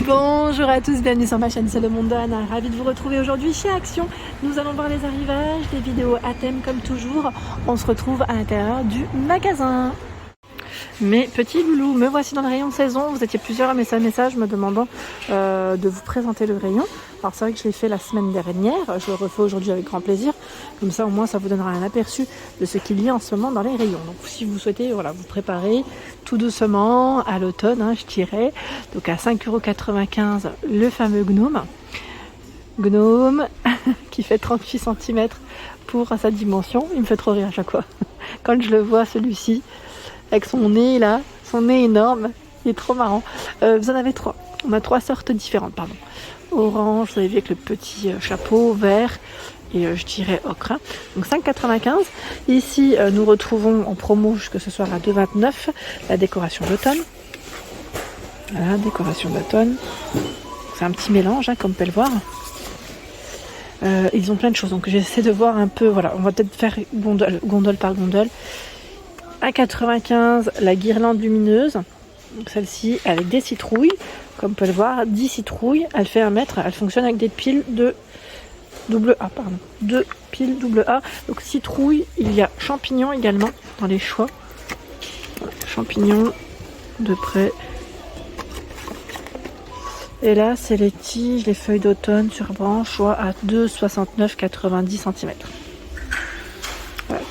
Bonjour à tous, bienvenue sur ma chaîne, c'est le monde d'Anna. Ravie de vous retrouver aujourd'hui chez Action. Nous allons voir les arrivages, des vidéos à thème comme toujours. On se retrouve à l'intérieur du magasin. Mes petits loulous, me voici dans le rayon de saison. Vous étiez plusieurs à message me demandant de vous présenter le rayon. Alors c'est vrai que je l'ai fait la semaine dernière, je le refais aujourd'hui avec grand plaisir. Comme ça au moins ça vous donnera un aperçu de ce qu'il y a en ce moment dans les rayons. Donc si vous souhaitez vous préparer tout doucement à l'automne, je dirais. Donc à 5,95 € le fameux gnome. Gnome qui fait 38 cm pour sa dimension. Il me fait trop rire à chaque fois. Quand je le vois celui-ci, avec son nez là, son nez énorme, il est trop marrant. Vous en avez trois. On a trois sortes différentes, pardon. Orange, vous avez vu avec le petit chapeau, vert et je dirais ocre. Donc 5,95 €. Ici, nous retrouvons en promo jusque ce soir à 2,29 € la décoration d'automne. Voilà, décoration d'automne. C'est un petit mélange, comme on peut le voir. Ils ont plein de choses, donc j'essaie de voir un peu. Voilà, on va peut-être faire gondole par gondole. À 95, la guirlande lumineuse. Donc celle-ci avec des citrouilles, comme on peut le voir, 10 citrouilles. Elle fait 1 mètre. Elle fonctionne avec des piles de double A, pardon. 2 piles double A. Donc citrouille, il y a champignons également dans les choix. Voilà, champignons de près. Et là, c'est les tiges, les feuilles d'automne sur branche, choix à 2,69 €, 90 cm.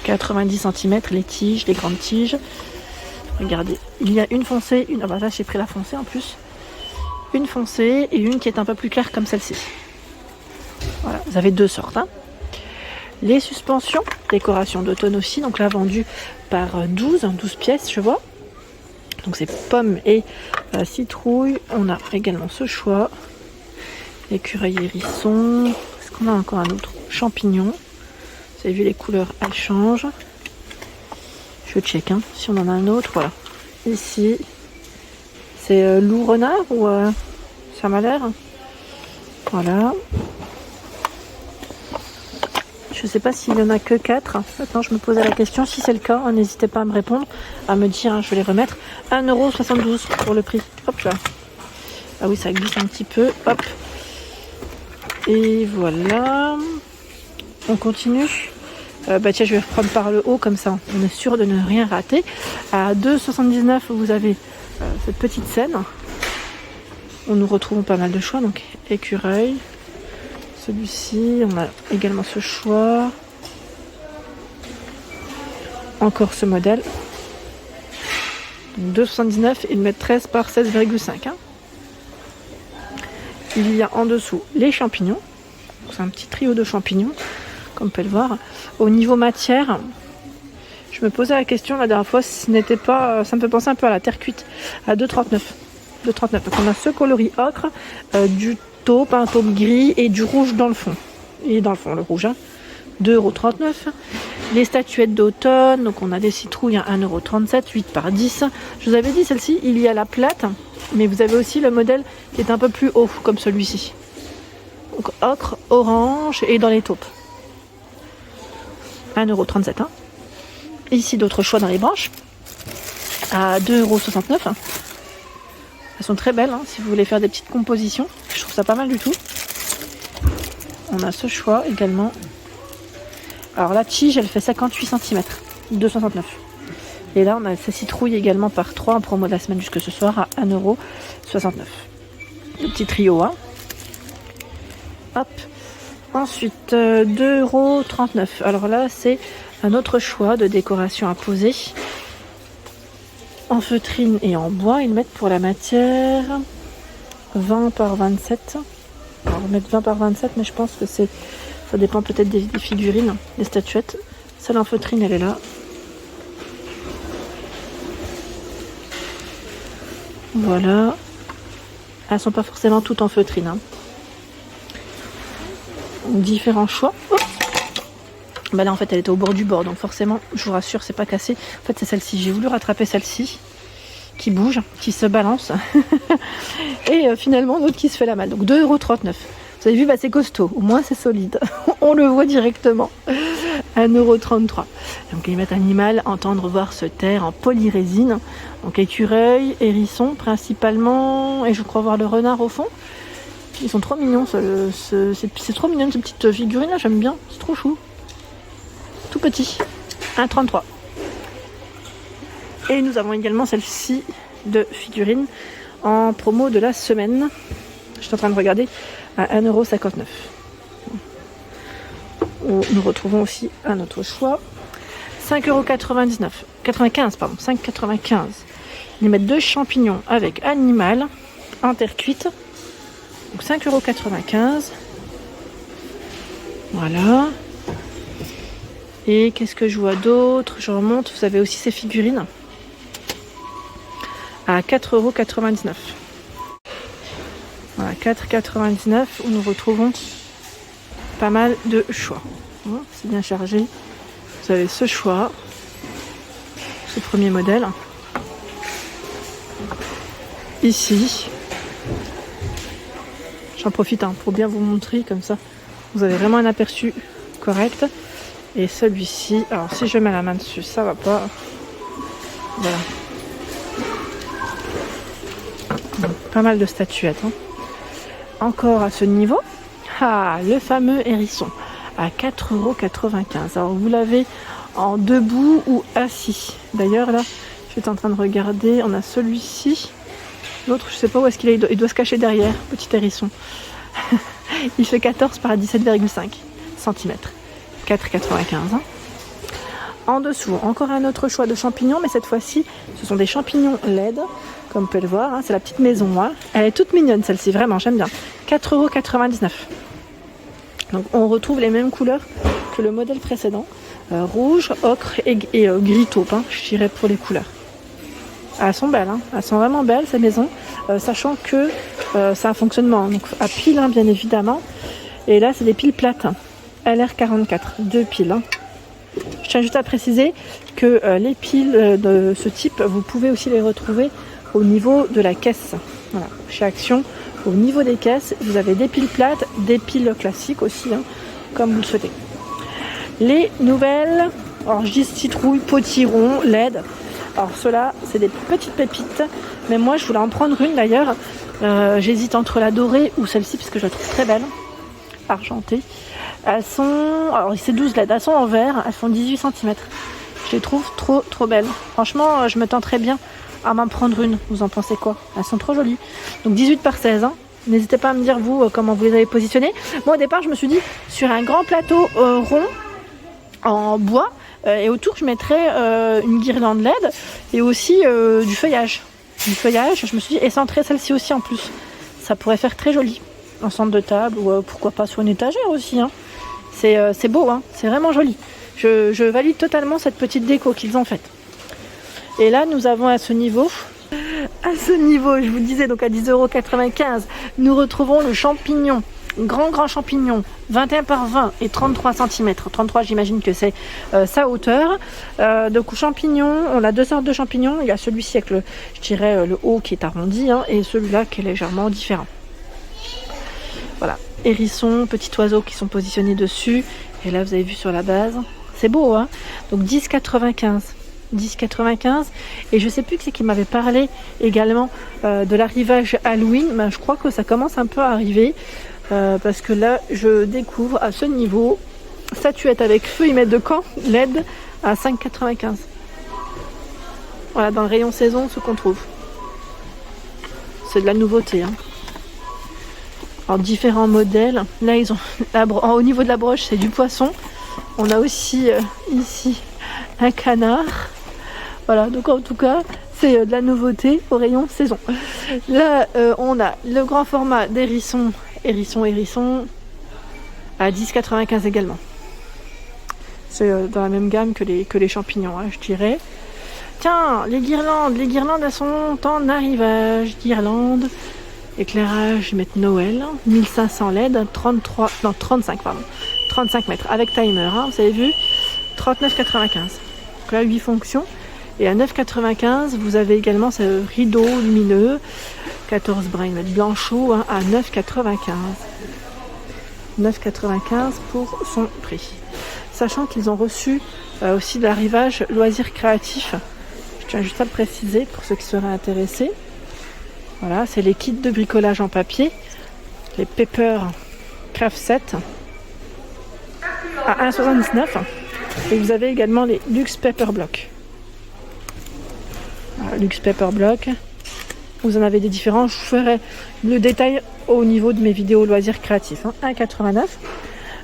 90 cm les tiges, les grandes tiges. Regardez, il y a une foncée, une... Ah bah là j'ai pris la foncée en plus. Une foncée et une qui est un peu plus claire comme celle-ci. Voilà, vous avez deux sortes. Les suspensions, décoration d'automne aussi, donc là vendu par 12 pièces, je vois. Donc c'est pommes et citrouille. On a également ce choix. Écureuil hérisson. Est-ce qu'on a encore un autre? Champignons. Vous avez vu les couleurs, elles changent. Je check si on en a un autre. Voilà. Ici, c'est loup renard ou ça m'a l'air. Voilà. Je sais pas s'il y en a que 4. Maintenant, je me posais la question. Si c'est le cas, n'hésitez pas à me répondre, à me dire. Je vais les remettre. 1,72 € pour le prix. Hop là. Ah oui, ça glisse un petit peu. Hop. Et voilà. On continue. Tiens, je vais reprendre par le haut comme ça on est sûr de ne rien rater. À 2,79 € vous avez cette petite scène où nous retrouvons pas mal de choix. Donc écureuil, celui-ci, on a également ce choix, encore ce modèle. 2,79 € et 1,13 m par 16,5 . Il y a en dessous les champignons. C'est un petit trio de champignons, comme on peut le voir. Au niveau matière, je me posais la question la dernière fois si ce n'était pas, ça me fait penser un peu à la terre cuite, à 2,39 €. Donc on a ce coloris ocre, du taupe, un taupe gris et du rouge dans le fond. Et dans le fond, le rouge, 2,39 €. Les statuettes d'automne, donc on a des citrouilles à 1,37 €, 8 par 10. Je vous avais dit, celle-ci, il y a la plate, mais vous avez aussi le modèle qui est un peu plus haut, comme celui-ci. Donc ocre, orange et dans les taupes. 1,37 €. Ici d'autres choix dans les branches à 2,69 €. Elles sont très belles si vous voulez faire des petites compositions. Je trouve ça pas mal du tout. On a ce choix également. Alors la tige elle fait 58 cm, 2,69 €. Et là on a ces citrouilles également par 3 en promo de la semaine jusque ce soir à 1,69 €. Le petit trio. Hop. Ensuite, 2,39 €. Alors là, c'est un autre choix de décoration à poser. En feutrine et en bois. Ils mettent pour la matière 20 par 27. Alors, on va mettre 20 par 27, mais je pense que ça dépend peut-être des figurines, des statuettes. Celle en feutrine, elle est là. Voilà. Elles sont pas forcément toutes en feutrine. Différents choix. Là en fait elle était au bord du bord, donc forcément je vous rassure c'est pas cassé. En fait c'est celle-ci, j'ai voulu rattraper celle-ci qui bouge, qui se balance et finalement l'autre qui se fait la malle. Donc 2,39 €. Vous avez vu, c'est costaud, au moins c'est solide. On le voit directement. 1,33 €. Donc limite animal, entendre, voir, se taire en polyrésine. Donc écureuil, hérisson principalement, et je crois voir le renard au fond. Ils sont trop mignons, c'est trop mignon cette petite figurine là, j'aime bien, c'est trop chou. Tout petit, 1,33 €. Et nous avons également celle-ci de figurine en promo de la semaine. Je suis en train de regarder à 1,59 €. Nous retrouvons aussi un autre choix. 5,95 €, 5,95 €. Ils mettent 2 champignons avec animal en terre cuite. Donc 5,95 €. Voilà. Et qu'est-ce que je vois d'autre? Je remonte, vous avez aussi ces figurines à 4,99 €. Voilà, 4,99 € où nous retrouvons pas mal de choix. C'est bien chargé. Vous avez ce choix, ce premier modèle. Ici, j'en profite pour bien vous montrer comme ça. Vous avez vraiment un aperçu correct. Et celui-ci, alors si je mets la main dessus, ça va pas. Voilà. Donc, pas mal de statuettes. Encore à ce niveau. Le fameux hérisson à 4,95 €. Alors vous l'avez en debout ou assis. D'ailleurs là, je suis en train de regarder, on a celui-ci. L'autre, je sais pas où est-ce qu'il est, il doit se cacher derrière, petit hérisson. Il fait 14 par 17,5 cm. 4,95 €. En dessous, encore un autre choix de champignons, mais cette fois-ci, ce sont des champignons LED, comme vous pouvez le voir. C'est la petite maison. Elle est toute mignonne, celle-ci, vraiment, j'aime bien. 4,99 €. Donc, on retrouve les mêmes couleurs que le modèle précédent. Rouge, ocre et gris taupe, je dirais, pour les couleurs. Elles sont belles, elles sont vraiment belles, ces maisons, sachant que c'est un fonctionnement donc à pile, bien évidemment. Et là, c'est des piles plates. LR44, 2 piles. Je tiens juste à préciser que les piles de ce type, vous pouvez aussi les retrouver au niveau de la caisse. Voilà, chez Action, au niveau des caisses, vous avez des piles plates, des piles classiques aussi, comme vous le souhaitez. Les nouvelles, alors je dis citrouille, potiron, LED. Alors ceux-là, c'est des petites pépites, mais moi je voulais en prendre une d'ailleurs. J'hésite entre la dorée ou celle-ci parce que je la trouve très belle, argentée. Elles sont, alors c'est 12 LED, elles sont en verre, elles font 18 cm. Je les trouve trop belles. Franchement, je me tenterais bien à m'en prendre une. Vous en pensez quoi? Elles sont trop jolies. Donc 18 par 16. N'hésitez pas à me dire vous comment vous les avez positionnées. Moi au départ, je me suis dit sur un grand plateau rond en bois. Et autour, je mettrais une guirlande LED et aussi du feuillage. Du feuillage, je me suis dit, et centrer celle-ci aussi en plus. Ça pourrait faire très joli. En centre de table ou pourquoi pas sur une étagère aussi. C'est beau, c'est vraiment joli. Je valide totalement cette petite déco qu'ils ont faite. Et là, nous avons à ce niveau, je vous disais, donc à 10,95 €, nous retrouvons le champignon. Grand champignon, 21 par 20 et 33 cm. 33, j'imagine que c'est sa hauteur. Donc champignon, on a 2 sortes de champignons. Il y a celui-ci avec le haut qui est arrondi et celui-là qui est légèrement différent. Voilà, hérissons, petits oiseaux qui sont positionnés dessus. Et là, vous avez vu sur la base, c'est beau, Donc 10,95 €. Et je sais plus qui c'est qui m'avait parlé également de l'arrivage Halloween. Mais je crois que ça commence un peu à arriver. Parce que là, je découvre à ce niveau statuette avec feuillemètre de camp LED à 5,95 €. Voilà, dans le rayon saison, ce qu'on trouve. C'est de la nouveauté. Alors, différents modèles. Là, ils ont au niveau de la broche, c'est du poisson. On a aussi ici un canard. Voilà, donc en tout cas, c'est de la nouveauté au rayon saison. Là, on a le grand format d'hérisson. Hérisson à 10,95 € également. C'est dans la même gamme que les champignons, je dirais. Tiens, les guirlandes, elles sont en arrivage. Guirlandes, éclairage, mettre Noël, 1500 LED, 35 mètres avec timer, vous avez vu, 39,95 €. Donc là, 8 fonctions. Et à 9,95 €, vous avez également ce rideau lumineux, 14 brins, blanchot, à 9,95 €. 9,95 pour son prix. Sachant qu'ils ont reçu aussi de l'arrivage loisirs créatifs. Je tiens juste à le préciser pour ceux qui seraient intéressés. Voilà, c'est les kits de bricolage en papier, les Paper Craft Set à 1,79 €. Et vous avez également les Luxe Paper Block. Voilà, Luxe Paper Block. Vous en avez des différents. Je ferai le détail au niveau de mes vidéos loisirs créatifs. 1,89 €.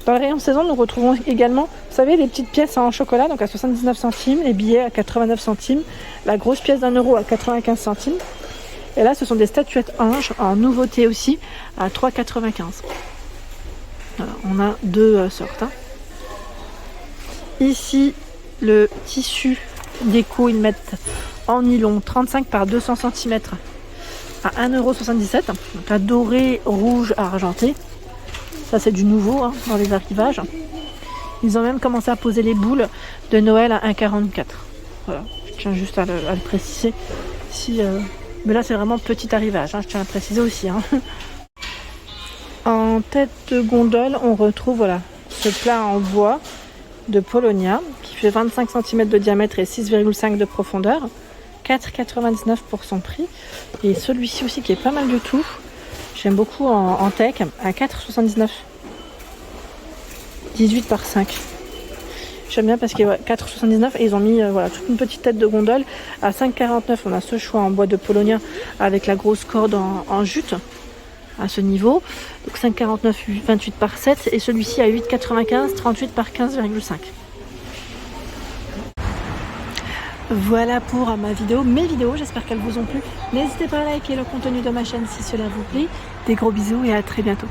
Dans le rayon saison, nous retrouvons également, vous savez, les petites pièces en chocolat, donc à 79 centimes, les billets à 89 centimes, la grosse pièce d'1 € à 95 centimes. Et là, ce sont des statuettes anges en nouveauté aussi à 3,95 €. Voilà, on a deux sortes. Ici, le tissu déco, ils mettent en nylon 35 par 200 cm à 1,77 €. Donc à doré, rouge, argenté. Ça, c'est du nouveau dans les arrivages. Ils ont même commencé à poser les boules de Noël à 1,44 €. Voilà, je tiens juste à le préciser. Mais là, c'est vraiment petit arrivage, je tiens à le préciser aussi. En tête de gondole, on retrouve ce plat en bois de Polonia qui fait 25 cm de diamètre et 6,5 de profondeur. 4,99 € pour son prix. Et celui-ci aussi qui est pas mal du tout. J'aime beaucoup en tech à 4,79 €. 18 par 5. J'aime bien parce que 4,79 € et ils ont mis toute une petite tête de gondole. À 5,49 €, on a ce choix en bois de Polonia avec la grosse corde en jute à ce niveau. Donc 5,49 €, 28 par 7. Et celui-ci à 8,95 €, 38 par 15,5. Voilà pour mes vidéos, j'espère qu'elles vous ont plu. N'hésitez pas à liker le contenu de ma chaîne si cela vous plaît. Des gros bisous et à très bientôt.